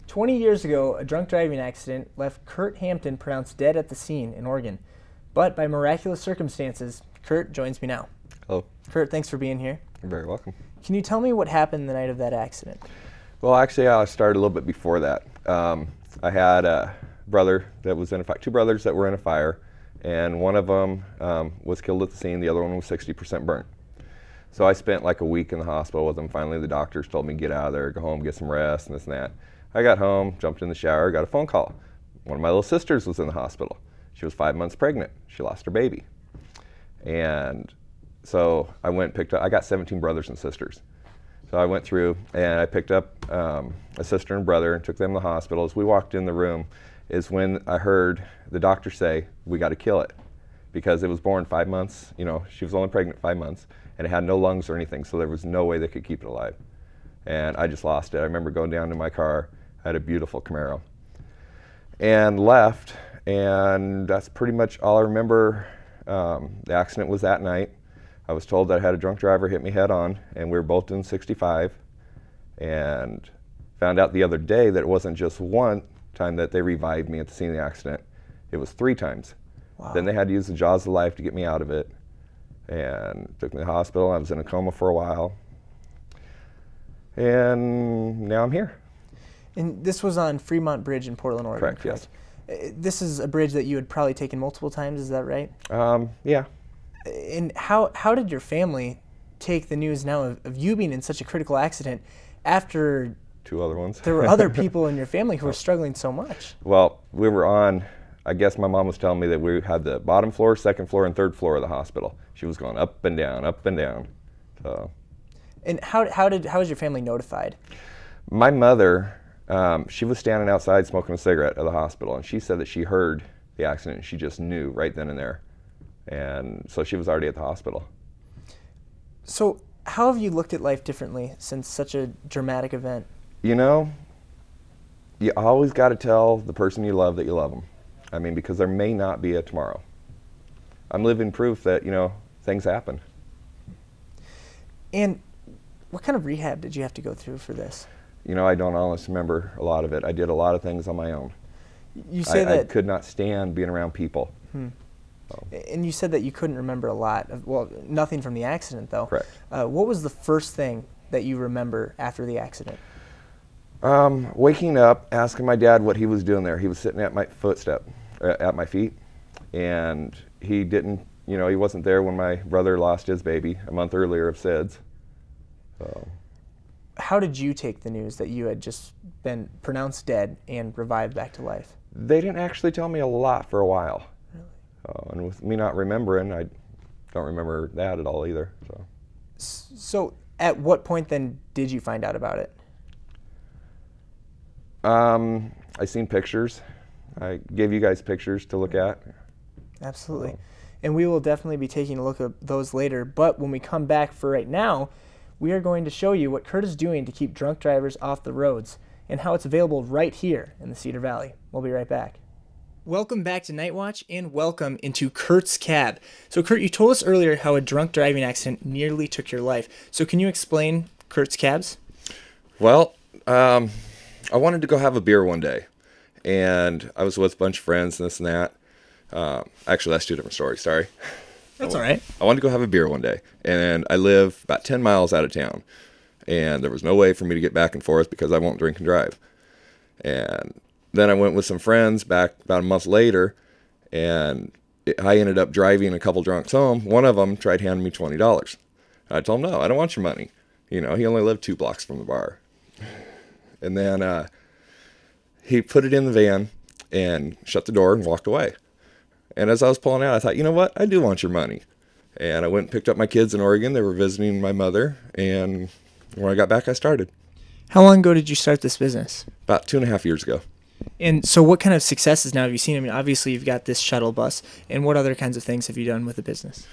20 years ago, a drunk driving accident left Curt Hampton pronounced dead at the scene in Oregon. But by miraculous circumstances, Curt joins me now. Hello. Curt, thanks for being here. You're very welcome. Can you tell me what happened the night of that accident? Well, actually, I started a little bit before that. I had a brother that was in a fire, two brothers that were in a fire, and one of them was killed at the scene. The other one was 60% burnt. So I spent like a week in the hospital with them. Finally, the doctors told me, get out of there, go home, get some rest, and this and that. I got home, jumped in the shower, got a phone call. One of my little sisters was in the hospital. She was 5 months pregnant. She lost her baby. And so I went and picked up, I got 17 brothers and sisters. So I went through and I picked up a sister and brother and took them to the hospital. As we walked in the room is when I heard the doctor say, we got to kill it. Because it was born 5 months, you know, she was only pregnant 5 months, and it had no lungs or anything, so there was no way they could keep it alive. And I just lost it. I remember going down to my car, I had a beautiful Camaro, and left, and that's pretty much all I remember. The accident was that night. I was told that I had a drunk driver hit me head on, and we were both doing 65, and found out the other day that it wasn't just one time that they revived me at the scene of the accident, it was 3 times. Wow. Then they had to use the jaws of life to get me out of it, and took me to the hospital. I was in a coma for a while, and now I'm here. And this was on Fremont Bridge in Portland, Oregon. Correct, yes. This is a bridge that you had probably taken multiple times, is that right? Yeah. And how did your family take the news now of you being in such a critical accident after 2 other ones? There were other people in your family who were struggling so much. Well, we were on, I guess my mom was telling me that we had the bottom floor, 2nd floor, and 3rd floor of the hospital. She was going up and down, up and down. So. And how was your family notified? My mother, she was standing outside smoking a cigarette at the hospital, and she said that she heard the accident and she just knew right then and there. And so she was already at the hospital. So how have you looked at life differently since such a dramatic event? You know, you always got to tell the person you love that you love them. I mean, because there may not be a tomorrow. I'm living proof that, you know, things happen. And what kind of rehab did you have to go through for this? You know, I don't honestly remember a lot of it. I did a lot of things on my own. You say that I could not stand being around people. So. And you said that you couldn't remember a lot. Well, nothing from the accident, though. Correct. What was the first thing that you remember after the accident? Waking up, asking my dad what he was doing there. He was sitting at my at my feet, and he didn't, you know, he wasn't there when my brother lost his baby a month earlier of SIDS. So. How did you take the news that you had just been pronounced dead and revived back to life? They didn't actually tell me a lot for a while. Really? And with me not remembering, I don't remember that at all either. So at what point then did you find out about it? I seen pictures. I gave you guys pictures to look at. Absolutely. And we will definitely be taking a look at those later. But when we come back, for right now, we are going to show you what Curt is doing to keep drunk drivers off the roads and how it's available right here in the Cedar Valley. We'll be right back. Welcome back to Night Watch, and welcome into Curt's cab. So Curt, you told us earlier how a drunk driving accident nearly took your life. So can you explain Curt's cabs? Well, I wanted to go have a beer one day, and I was with a bunch of friends and this and that. Actually, that's 2 different stories, sorry. That's all right. I wanted to go have a beer one day, and I live about 10 miles out of town, and there was no way for me to get back and forth because I won't drink and drive. And then I went with some friends back about a month later, and I ended up driving a couple drunks home. One of them tried handing me $20. I told him, no, I don't want your money. You know, he only lived 2 blocks from the bar. And then he put it in the van and shut the door and walked away. And as I was pulling out, I thought, you know what? I do want your money. And I went and picked up my kids in Oregon. They were visiting my mother. And when I got back, I started. How long ago did you start this business? About 2.5 years ago. And so what kind of successes now have you seen? I mean, obviously you've got this shuttle bus. And what other kinds of things have you done with the business?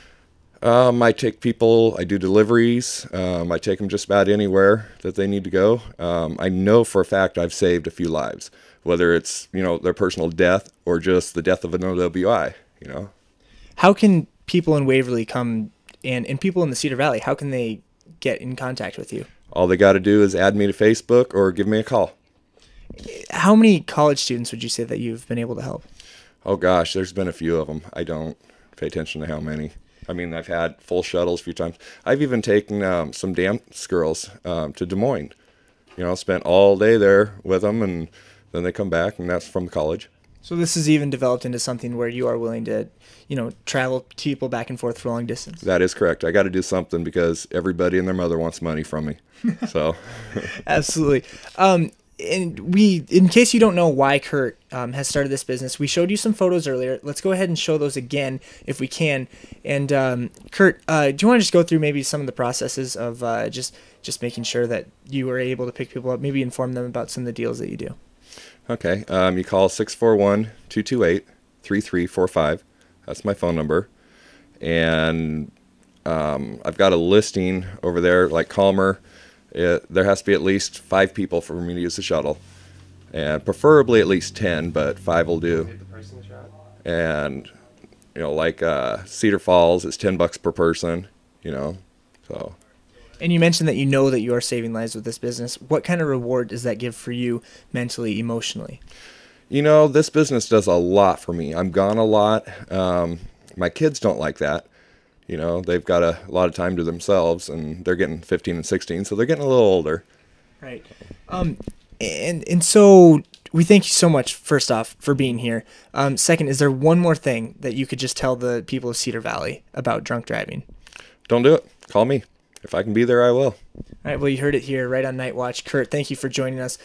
I take people, I do deliveries. I take them just about anywhere that they need to go. I know for a fact I've saved a few lives, whether it's, you know, their personal death or just the death of an OWI, you know. How can people in Waverly come, and people in the Cedar Valley, how can they get in contact with you? All they got to do is add me to Facebook or give me a call. How many college students would you say that you've been able to help? Oh gosh, there's been a few of them. I don't pay attention to how many. I mean, I've had full shuttles a few times. I've even taken some dance girls to Des Moines. You know, spent all day there with them, and then they come back, and that's from college. So this has even developed into something where you are willing to, travel people back and forth for long distance. That is correct. I got to do something because everybody and their mother wants money from me. So, Absolutely. And in case you don't know why Curt has started this business, we showed you some photos earlier. Let's go ahead and show those again if we can. And Curt, do you want to just go through maybe some of the processes of just making sure that you were able to pick people up, maybe inform them about some of the deals that you do? okay. You call 641-228-3345. That's my phone number. And I've got a listing over there, like Calmer. There has to be at least 5 people for me to use the shuttle, and preferably at least 10, but 5 will do. And like Cedar Falls, it's $10 per person. So. And you mentioned that you are saving lives with this business. What kind of reward does that give for you mentally, emotionally? This business does a lot for me. I'm gone a lot. My kids don't like that. They've got a lot of time to themselves, and they're getting 15 and 16, so they're getting a little older. Right. And so we thank you so much, first off, for being here. Second, is there one more thing that you could just tell the people of Cedar Valley about drunk driving? Don't do it. Call me. If I can be there, I will. All right, well, you heard it here right on Night Watch. Curt, thank you for joining us.